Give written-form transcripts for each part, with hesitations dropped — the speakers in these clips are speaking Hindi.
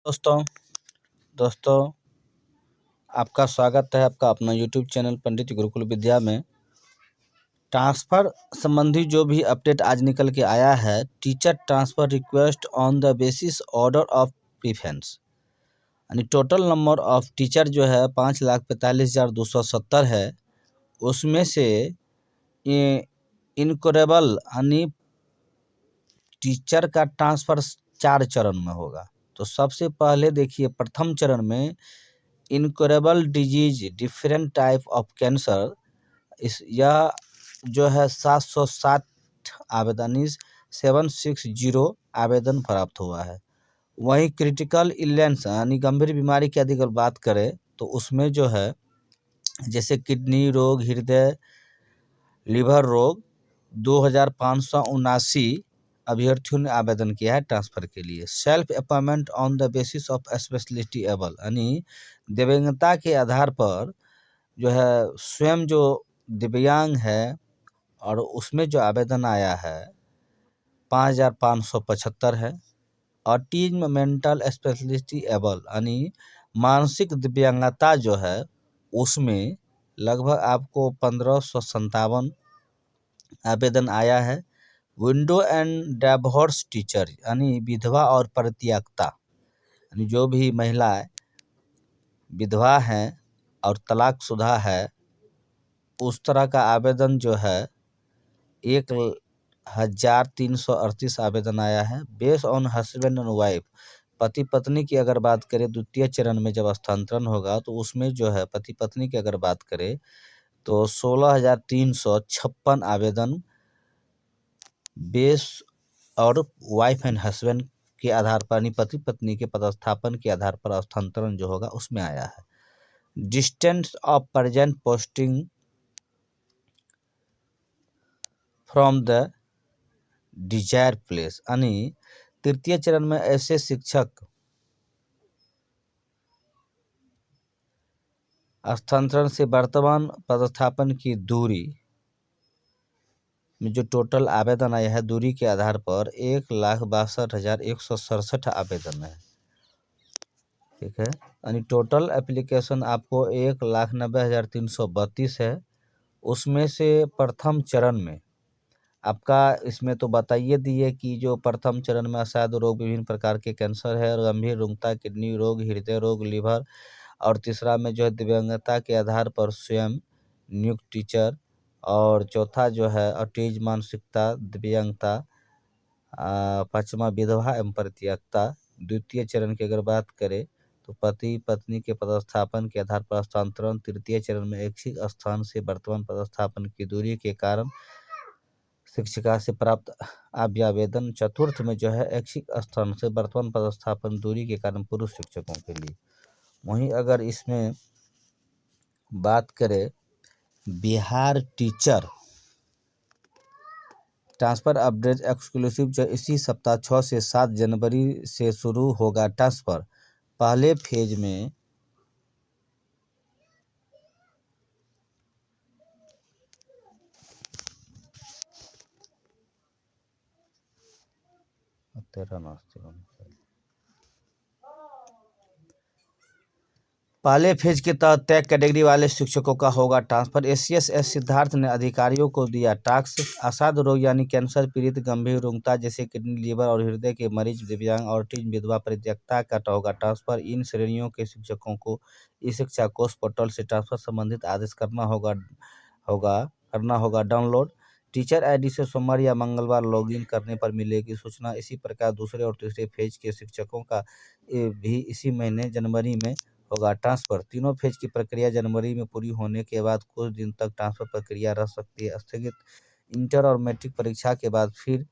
दोस्तों दोस्तों आपका स्वागत है आपका अपना यूट्यूब चैनल पंडित गुरुकुल विद्या में। ट्रांसफ़र संबंधी जो भी अपडेट आज निकल के आया है, teacher transfer request on the basis order of preference, यानी टोटल नंबर ऑफ टीचर जो है 5,45,270 है। उसमें से इनक्योरेबल यानी टीचर का ट्रांसफ़र 4 चरण में होगा। तो सबसे पहले देखिए, प्रथम चरण में incurable disease different type of cancer, इस यह जो है 760 आवेदन 760 आवेदन प्राप्त हुआ है। वहीं क्रिटिकल इलनेस यानी गंभीर बीमारी की यदि बात करें तो उसमें जो है जैसे किडनी रोग, हृदय, लीवर रोग 2579 अभ्यर्थियों ने आवेदन किया है ट्रांसफ़र के लिए। Self appointment on the basis of speciality able, यानी दिव्यांगता के आधार पर जो है स्वयं जो दिव्यांग है और उसमें जो आवेदन आया है 5,575 है। ऑटिज्म मेंटल स्पेशलिटी एबल यानी मानसिक दिव्यांगता जो है उसमें लगभग आपको 1,557 आवेदन आया है। विंडो एंड डाइवोर्स टीचर यानी विधवा और परित्यक्ता, यानी जो भी महिलाएं विधवा हैं और तलाकशुदा है, उस तरह का आवेदन जो है 1,338 आवेदन आया है। Base on husband and wife, पति पत्नी की अगर बात करें द्वितीय चरण में जब हस्तांतरण होगा तो उसमें जो है पति पत्नी की अगर बात करें तो 16,356 आवेदन बेस और वाइफ एंड हस्बैंड के आधार पर, यानी पति पत्नी के पदस्थापन के आधार पर हस्तांतरण जो होगा उसमें आया है। Distance of present posting from the desire place, यानी तृतीय चरण में ऐसे शिक्षक हस्तांतरण से वर्तमान पदस्थापन की दूरी में जो टोटल आवेदन आया है दूरी के आधार पर 1,62,167 आवेदन है। ठीक है, यानी टोटल एप्लीकेशन आपको 1,90,332 है। उसमें से प्रथम चरण में आपका इसमें तो बताइए दिए कि जो प्रथम चरण में असाध्य रोग, विभिन्न प्रकार के कैंसर है, गंभीर रुग्णता, किडनी रोग, हृदय रोग, लीवर, और तीसरा में जो है दिव्यांगता के आधार पर स्वयं नियुक्त टीचर, और चौथा जो है ऑटिज्म मानसिकता दिव्यांगता, पांचवा विधवा एवं परित्यक्ता। द्वितीय चरण की अगर बात करें तो पति पत्नी के पदस्थापन के आधार पर हस्तांतरण। तृतीय चरण में ऐच्छिक स्थान से वर्तमान पदस्थापन की दूरी के कारण शिक्षिका से प्राप्त आवेदन। चतुर्थ में जो है ऐच्छिक स्थान से वर्तमान पदस्थापन दूरी के कारण पुरुष शिक्षकों के लिए। वहीं अगर इसमें बात करें Bihar teacher transfer update exclusive, जो इसी सप्ताह 6 से 7 जनवरी से शुरू होगा ट्रांसफ़र। पहले फेज में पहले फेज के तहत तय कैटेगरी वाले शिक्षकों का होगा ट्रांसफर। एसीएस सिद्धार्थ ने अधिकारियों को दिया टास्क। असाध्य रोग यानी कैंसर पीड़ित, गंभीर रुग्णता जैसे किडनी, लीवर और हृदय के मरीज, दिव्यांग, ऑटिज्म, विधवा, परित्यक्ता का होगा ट्रांसफर। इन श्रेणियों के शिक्षकों को ई शिक्षा कोष पोर्टल से ट्रांसफर संबंधित आदेश करना होगा डाउनलोड। टीचर आईडी से सोमवार या मंगलवार लॉगिन करने पर मिलेगी सूचना। इसी प्रकार दूसरे और तीसरे फेज के शिक्षकों का भी इसी महीने जनवरी में होगा ट्रांसफ़र। तीनों फेज की प्रक्रिया जनवरी में पूरी होने के बाद कुछ दिन तक ट्रांसफ़र प्रक्रिया रह सकती है स्थगित। इंटर और मैट्रिक परीक्षा के बाद फिर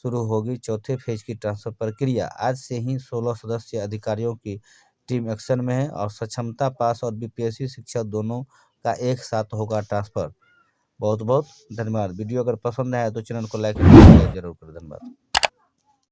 शुरू होगी चौथे फेज की ट्रांसफ़र प्रक्रिया। आज से ही 16 सदस्य अधिकारियों की टीम एक्शन में है और सक्षमता पास और बीपीएससी शिक्षक दोनों का एक साथ होगा ट्रांसफ़र। बहुत बहुत धन्यवाद। वीडियो अगर पसंद आया तो चैनल को लाइक जरूर करें। धन्यवाद।